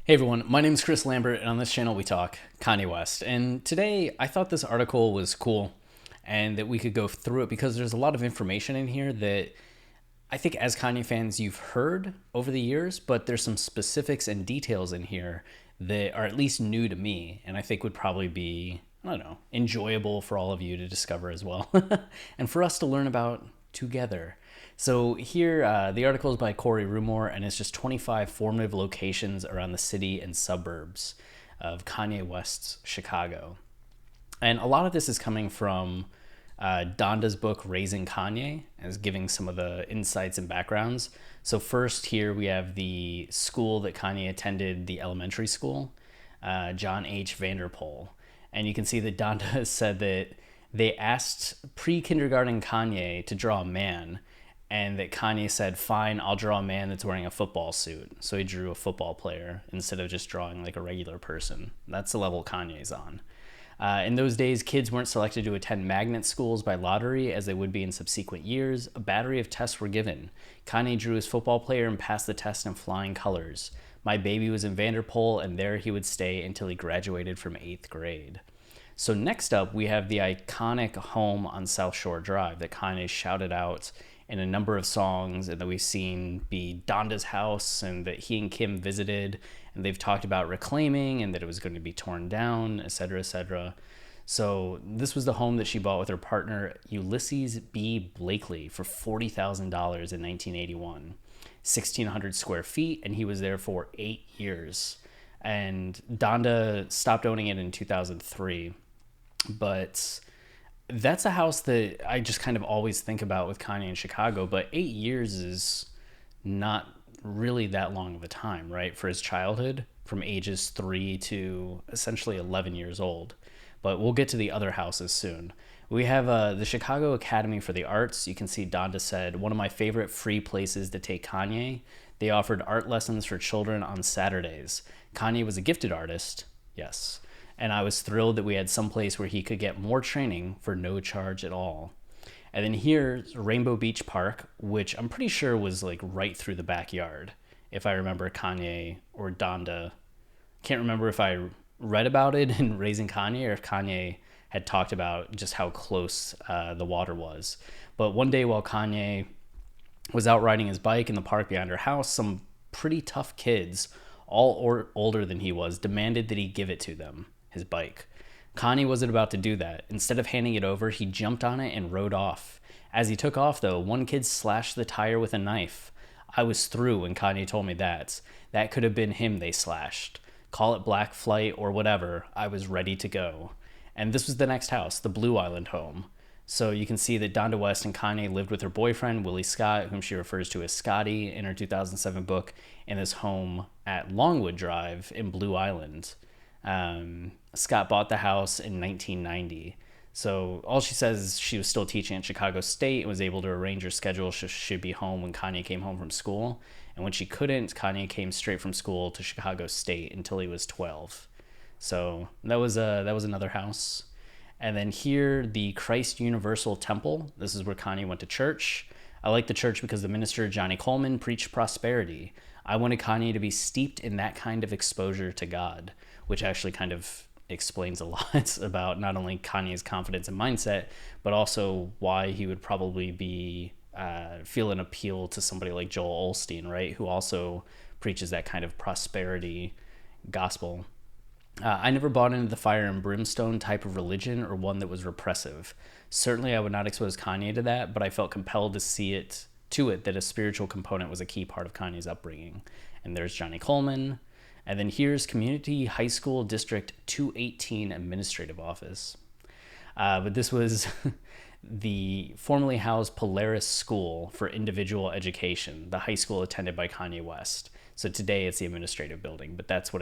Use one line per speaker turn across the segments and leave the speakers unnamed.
Hey everyone, my name is Chris Lambert, and on this channel we talk Kanye West. And today I thought this article was cool and that we could go through it because there's a lot of information in here that I think as Kanye fans you've heard over the years, but there's some specifics and details in here that are at least new to me and I think would probably be, I don't know, enjoyable for all of you to discover as well and for us to learn about together. So here, the article is by Corey Rumor, and it's just 25 formative locations around the city and suburbs of Kanye West's Chicago. And a lot of this is coming from Donda's book, Raising Kanye, as giving some of the insights and backgrounds. So first here we have the school that Kanye attended, the elementary school, John H. Vanderpool. And you can see that Donda has said that they asked pre-kindergarten Kanye to draw a man, and that Kanye said, fine, I'll draw a man that's wearing a football suit. So he drew a football player instead of just drawing like a regular person. That's the level Kanye's on. In those days, kids weren't selected to attend magnet schools by lottery as they would be in subsequent years. A battery of tests were given. Kanye drew his football player and passed the test in flying colors. My baby was in Vanderpool, and there he would stay until he graduated from 8th grade. So next up, we have the iconic home on South Shore Drive that Kanye shouted out in a number of songs and that we've seen be Donda's house and that he and Kim visited, and they've talked about reclaiming and that it was going to be torn down, etc., etc. So this was the home that she bought with her partner Ulysses B. Blakely for $40,000 in 1981, 1,600 square feet, and he was there for 8 years. And Donda stopped owning it in 2003, but that's a house that I just kind of always think about with Kanye in Chicago, but 8 years is not really that long of a time, right? For his childhood, from ages 3 to essentially 11 years old. But we'll get to the other houses soon. We have the Chicago Academy for the Arts. You can see Donda said, one of my favorite free places to take Kanye. They offered art lessons for children on Saturdays. Kanye was a gifted artist, yes. And I was thrilled that we had some place where he could get more training for no charge at all. And then here's Rainbow Beach Park, which I'm pretty sure was like right through the backyard, if I remember Kanye or Donda. Can't remember if I read about it in Raising Kanye or if Kanye had talked about just how close the water was. But one day while Kanye was out riding his bike in the park behind her house, some pretty tough kids, all older than he was, demanded that he give it to them, his bike. Kanye wasn't about to do that. Instead of handing it over, he jumped on it and rode off. As he took off, though, one kid slashed the tire with a knife. I was through when Kanye told me that. That could have been him they slashed. Call it black flight or whatever. I was ready to go. And this was the next house, the Blue Island home. So you can see that Donda West and Kanye lived with her boyfriend, Willie Scott, whom she refers to as Scotty in her 2007 book, in this home at Longwood Drive in Blue Island. Scott bought the house in 1990. So all she says is she was still teaching at Chicago State and was able to arrange her schedule. She should be home when Kanye came home from school. And when she couldn't, Kanye came straight from school to Chicago State until he was 12. So that was another house. And then here, the Christ Universal Temple. This is where Kanye went to church. I like the church because the minister, Johnny Coleman, preached prosperity. I wanted Kanye to be steeped in that kind of exposure to God, which actually kind of explains a lot about not only Kanye's confidence and mindset, but also why he would probably be feel an appeal to somebody like Joel Osteen, right? Who also preaches that kind of prosperity gospel. I never bought into the fire and brimstone type of religion or one that was repressive. Certainly I would not expose Kanye to that, but I felt compelled to see it that a spiritual component was a key part of Kanye's upbringing. And there's Johnny Coleman. And then here's Community High School District 218 Administrative Office. But this was the formerly housed Polaris School for Individual Education, the high school attended by Kanye West. So today it's the administrative building, but that's what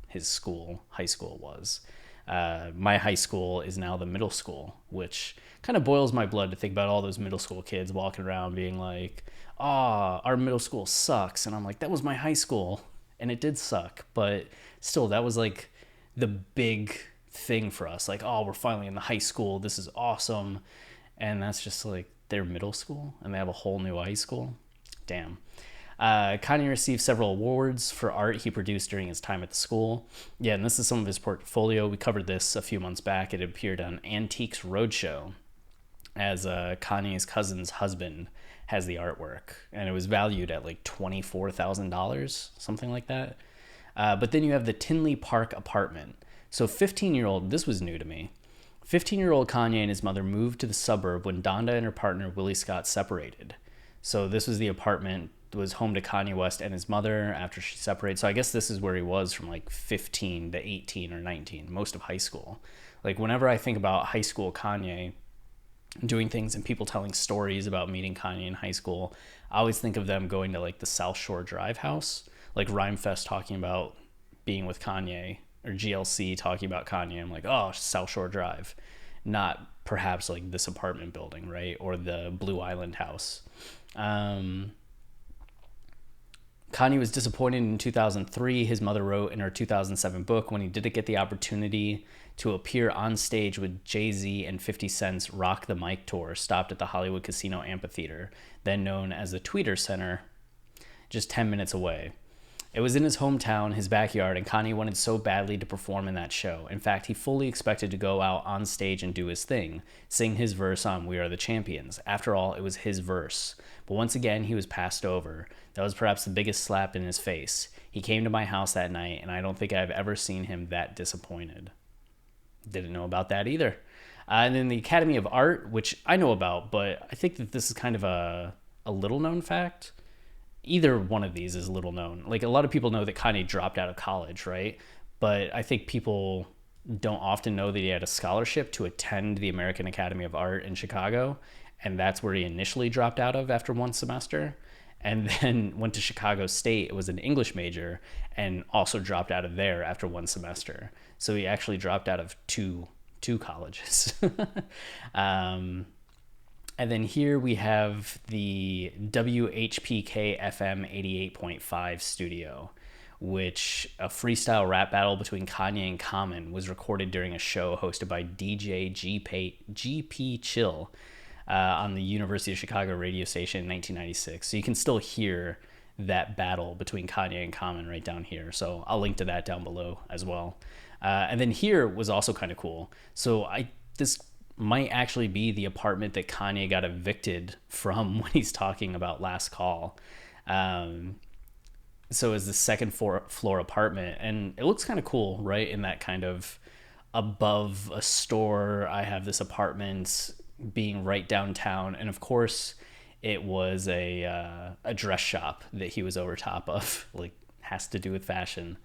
his high school was. My high school is now the middle school, which kind of boils my blood to think about all those middle school kids walking around being like, our middle school sucks. And I'm like, that was my high school. And it did suck, but still, that was like the big thing for us. Like, we're finally in the high school. This is awesome. And that's just like their middle school, and they have a whole new high school. Damn. Kanye received several awards for art he produced during his time at the school. Yeah, and this is some of his portfolio. We covered this a few months back. It appeared on Antiques Roadshow as Kanye's cousin's husband has the artwork, and it was valued at like $24,000, something like that. But then you have the Tinley Park apartment. So 15-year-old, this was new to me. 15-year-old Kanye and his mother moved to the suburb when Donda and her partner Willie Scott separated. So this was the apartment that was home to Kanye West and his mother after she separated. So I guess this is where he was from like 15 to 18 or 19, most of high school. Like whenever I think about high school Kanye doing things and people telling stories about meeting Kanye in high school, I always think of them going to like the South Shore Drive house, like Rhymefest talking about being with Kanye, or GLC talking about Kanye. I'm like, oh, South Shore Drive, not perhaps like this apartment building, right? Or the Blue Island house. Kanye was disappointed in 2003, his mother wrote in her 2007 book, when he didn't get the opportunity to appear on stage with Jay-Z and 50 Cent's Rock the Mic tour, stopped at the Hollywood Casino Amphitheater, then known as the Tweeter Center, just 10 minutes away. It was in his hometown, his backyard, and Kanye wanted so badly to perform in that show. In fact, he fully expected to go out on stage and do his thing, sing his verse on We Are the Champions. After all, it was his verse. But once again, he was passed over. That was perhaps the biggest slap in his face. He came to my house that night, and I don't think I've ever seen him that disappointed. Didn't know about that either. And then the Academy of Art, which I know about, but I think that this is kind of a little-known fact. Either one of these is little known. Like, a lot of people know that Kanye dropped out of college, right? But I think people don't often know that he had a scholarship to attend the American Academy of Art in Chicago, and that's where he initially dropped out of after one semester, and then went to Chicago State. It was an English major, and also dropped out of there after one semester. So he actually dropped out of two colleges. And then here we have the WHPK FM 88.5 studio, which a freestyle rap battle between Kanye and Common was recorded during a show hosted by DJ GP Chill on the University of Chicago radio station in 1996. So you can still hear that battle between Kanye and Common right down here. So I'll link to that down below as well. And then here was also kind of cool. So this might actually be the apartment that Kanye got evicted from when he's talking about Last Call. So it's the second floor apartment, and it looks kind of cool, right? In that kind of above a store, I have this apartment being right downtown, and of course it was a dress shop that he was over top of, like has to do with fashion.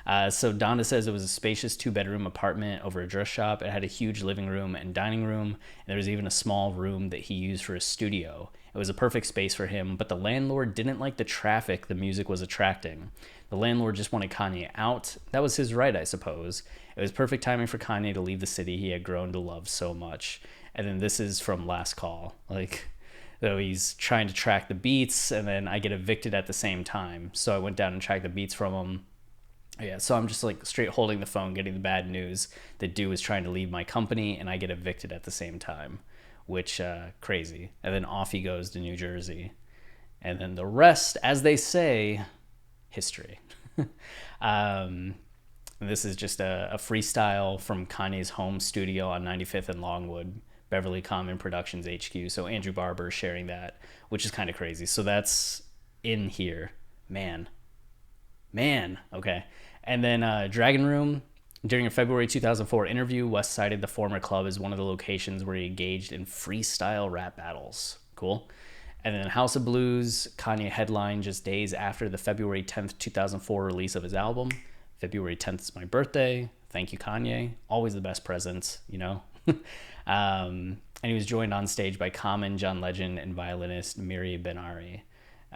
So Donda says it was a spacious 2-bedroom apartment over a dress shop. It had a huge living room and dining room, and there was even a small room that he used for a studio. It was a perfect space for him, but the landlord didn't like the traffic the music was attracting. The landlord just wanted Kanye out. That was his right, I suppose. It was perfect timing for Kanye to leave the city he had grown to love so much. And then this is from Last Call. Like, though he's trying to track the beats, and then I get evicted at the same time. So I went down and tracked the beats from him. Yeah, so I'm just like straight holding the phone, getting the bad news that Dew is trying to leave my company, and I get evicted at the same time, which crazy. And then off he goes to New Jersey, and then the rest, as they say, history. This is just a freestyle from Kanye's home studio on 95th and Longwood, Beverly Common Productions HQ. So Andrew Barber sharing that, which is kind of crazy. So that's in here, man. Okay. And then Dragon Room. During a February 2004 interview, West cited the former club as one of the locations where he engaged in freestyle rap battles. Cool. And then House of Blues, Kanye headlined just days after the February 10th, 2004 release of his album. February 10th is my birthday. Thank you, Kanye. Always the best presents, you know. And he was joined on stage by Common, John Legend, and violinist Miri Benari.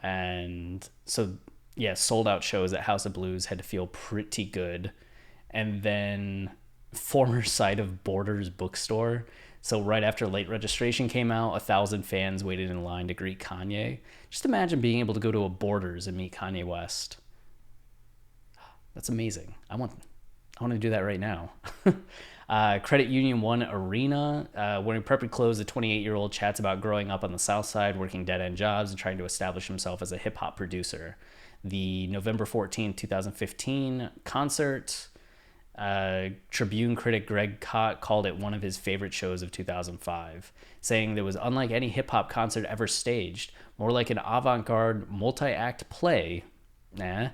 And so, yeah, sold out shows at House of Blues had to feel pretty good. And then former site of Borders bookstore. So right after Late Registration came out, 1,000 fans waited in line to greet Kanye. Just imagine being able to go to a Borders and meet Kanye West. That's amazing. I want to do that right now. Credit Union 1 Arena. Wearing preppy clothes, the 28-year-old chats about growing up on the South Side, working dead-end jobs, and trying to establish himself as a hip-hop producer. The November 14th, 2015 concert. Tribune critic Greg Kot called it one of his favorite shows of 2005, saying that it was unlike any hip-hop concert ever staged, more like an avant-garde multi-act play than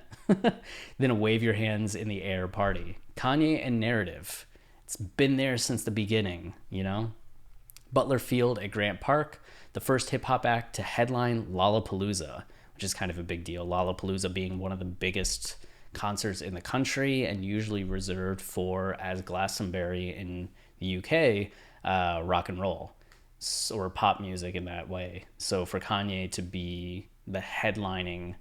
a wave your hands in the air party. Kanye and narrative. It's been there since the beginning, you know? Butler Field at Grant Park, the first hip-hop act to headline Lollapalooza, which is kind of a big deal. Lollapalooza being one of the biggest concerts in the country and usually reserved for, as Glastonbury in the UK, rock and roll or pop music in that way. So for Kanye to be the headlining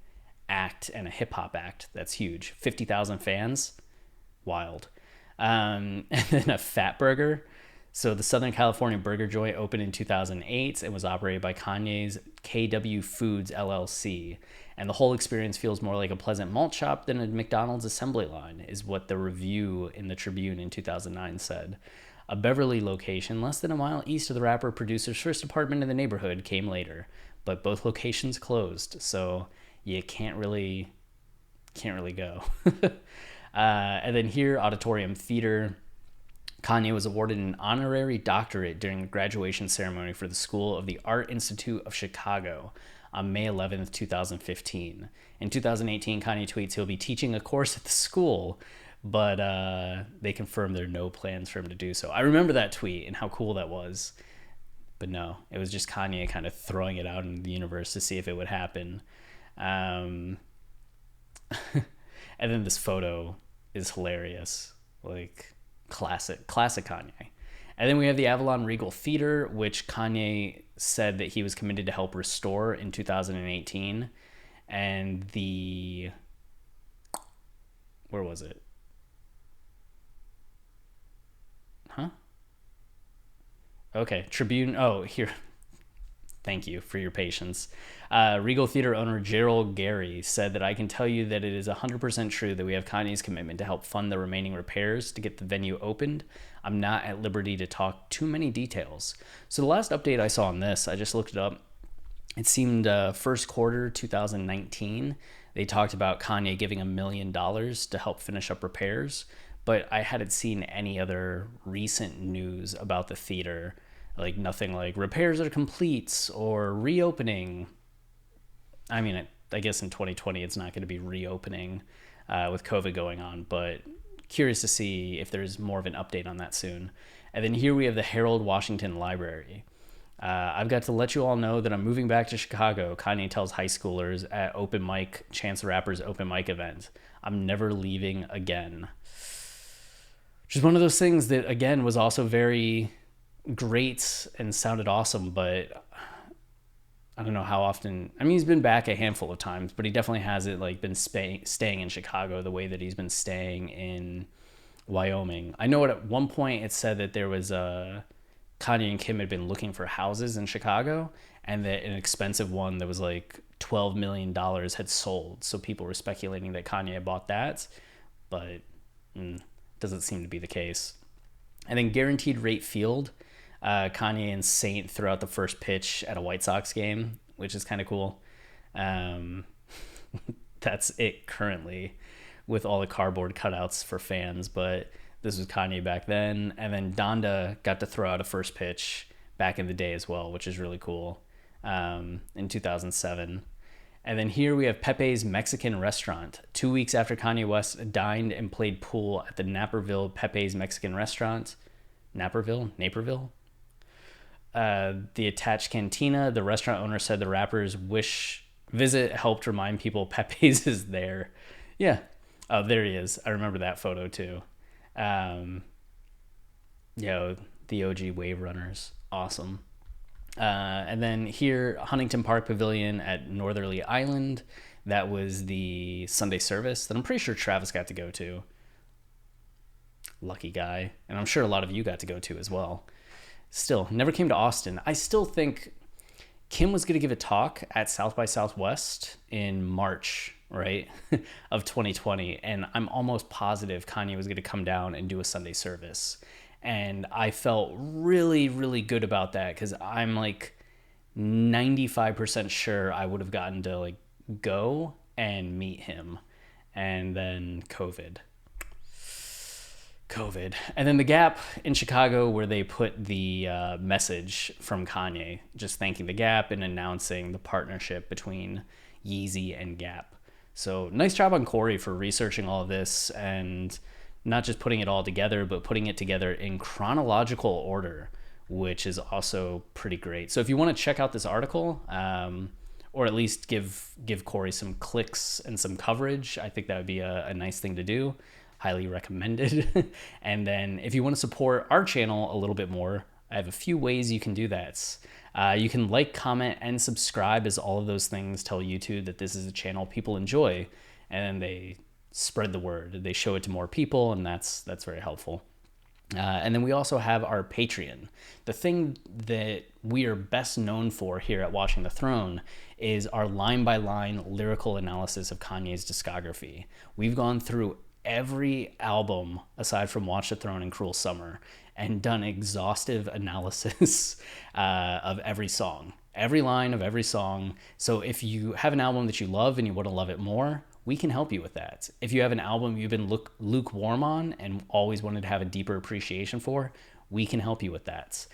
act and a hip-hop act, that's huge. 50,000 fans, wild. And then a Fat Burger. So the Southern California burger joint opened in 2008 and was operated by Kanye's KW Foods LLC. And the whole experience feels more like a Pleasant Malt shop than a McDonald's assembly line, is what the review in the Tribune in 2009 said. A Beverly location, less than a mile east of the rapper-producer's first apartment in the neighborhood, came later. But both locations closed, so you can't really go. And then here, Auditorium Theater. Kanye was awarded an honorary doctorate during the graduation ceremony for the School of the Art Institute of Chicago on May 11th, 2015. In 2018, Kanye tweets he'll be teaching a course at the school, but they confirmed there are no plans for him to do so. I remember that tweet and how cool that was. But no, it was just Kanye kind of throwing it out into the universe to see if it would happen. And then this photo is hilarious. Like, classic Kanye. And then we have the Avalon Regal Theater, which Kanye said that he was committed to help restore in 2018. And where was it? Okay, Tribune. Oh, here. Thank you for your patience. Regal Theater owner Gerald Gary said that I can tell you that it is 100% true that we have Kanye's commitment to help fund the remaining repairs to get the venue opened. I'm not at liberty to talk too many details. So the last update I saw on this, I just looked it up. It seemed first quarter 2019, they talked about Kanye giving $1 million to help finish up repairs, but I hadn't seen any other recent news about the theater. Like nothing like repairs are complete or reopening. I mean, I guess in 2020 it's not going to be reopening with COVID going on, but curious to see if there's more of an update on that soon. And then here we have the Harold Washington Library. I've got to let you all know that I'm moving back to Chicago, Kanye tells high schoolers at open mic, Chance the Rapper's open mic event. I'm never leaving again. Which is one of those things that, again, was also very great and sounded awesome, but I don't know how often. I mean, he's been back a handful of times, but he definitely hasn't like been staying in Chicago the way that he's been staying in Wyoming. I know at one point it said that there was Kanye and Kim had been looking for houses in Chicago, and that an expensive one that was like $12 million had sold. So people were speculating that Kanye had bought that, but doesn't seem to be the case. And then Guaranteed Rate Field. Kanye and Saint throw out the first pitch at a White Sox game, which is kind of cool. That's it currently with all the cardboard cutouts for fans, but this was Kanye back then. And then Donda got to throw out a first pitch back in the day as well, which is really cool, in 2007. And then here we have Pepe's Mexican Restaurant. 2 weeks after Kanye West dined and played pool at the Naperville Pepe's Mexican Restaurant. Naperville? The attached cantina, the restaurant owner said the rapper's visit helped remind people Pepe's is there. Yeah. Oh, there he is. I remember that photo too. The OG Wave Runners. Awesome. And then here, Huntington Park Pavilion at Northerly Island. That was the Sunday service that I'm pretty sure Travis got to go to. Lucky guy. And I'm sure a lot of you got to go to as well. Still, never came to Austin. I still think Kim was going to give a talk at South by Southwest in March, right, of 2020. And I'm almost positive Kanye was going to come down and do a Sunday service. And I felt really, really good about that because I'm like 95% sure I would have gotten to like go and meet him. And then COVID. And then the Gap in Chicago, where they put the message from Kanye, just thanking the Gap and announcing the partnership between Yeezy and Gap. So nice job on Corey for researching all of this and not just putting it all together, but putting it together in chronological order, which is also pretty great. So if you want to check out this article, or at least give Corey some clicks and some coverage, I think that would be a nice thing to do. Highly recommended. And then if you want to support our channel a little bit more, I have a few ways you can do that. You can like, comment, and subscribe, as all of those things tell YouTube that this is a channel people enjoy, and they spread the word. They show it to more people, and that's very helpful. And then we also have our Patreon. The thing that we are best known for here at Watching the Throne is our line-by-line lyrical analysis of Kanye's discography. We've gone through every album aside from Watch the Throne and Cruel Summer and done exhaustive analysis of every song, every line of every song. So if you have an album that you love and you want to love it more, we can help you with that. If you have an album you've been lukewarm on and always wanted to have a deeper appreciation for, we can help you with that.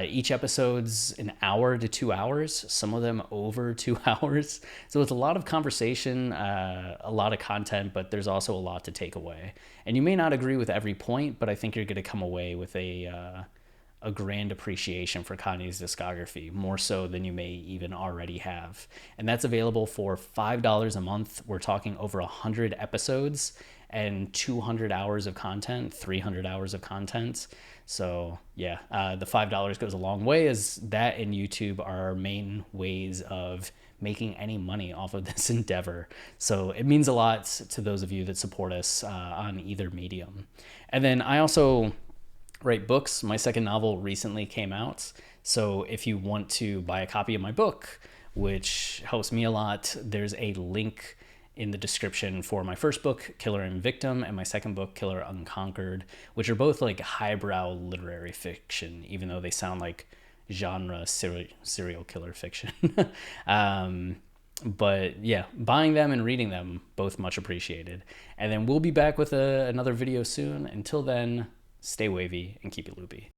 Each episode's an hour to 2 hours, some of them over 2 hours. So it's a lot of conversation, a lot of content, but there's also a lot to take away. And you may not agree with every point, but I think you're going to come away with a grand appreciation for Kanye's discography, more so than you may even already have. And that's available for $5 a month. We're talking over 100 episodes and 200 hours of content, 300 hours of content. So yeah, the $5 goes a long way, as that and YouTube are our main ways of making any money off of this endeavor. So it means a lot to those of you that support us on either medium. And then I also write books. My second novel recently came out. So if you want to buy a copy of my book, which helps me a lot, there's a link in the description for my first book, Killer and Victim, and my second book, Killer Unconquered, which are both like highbrow literary fiction, even though they sound like genre serial killer fiction. But yeah, buying them and reading them, both much appreciated. And then we'll be back with another video soon. Until then, stay wavy and keep it loopy.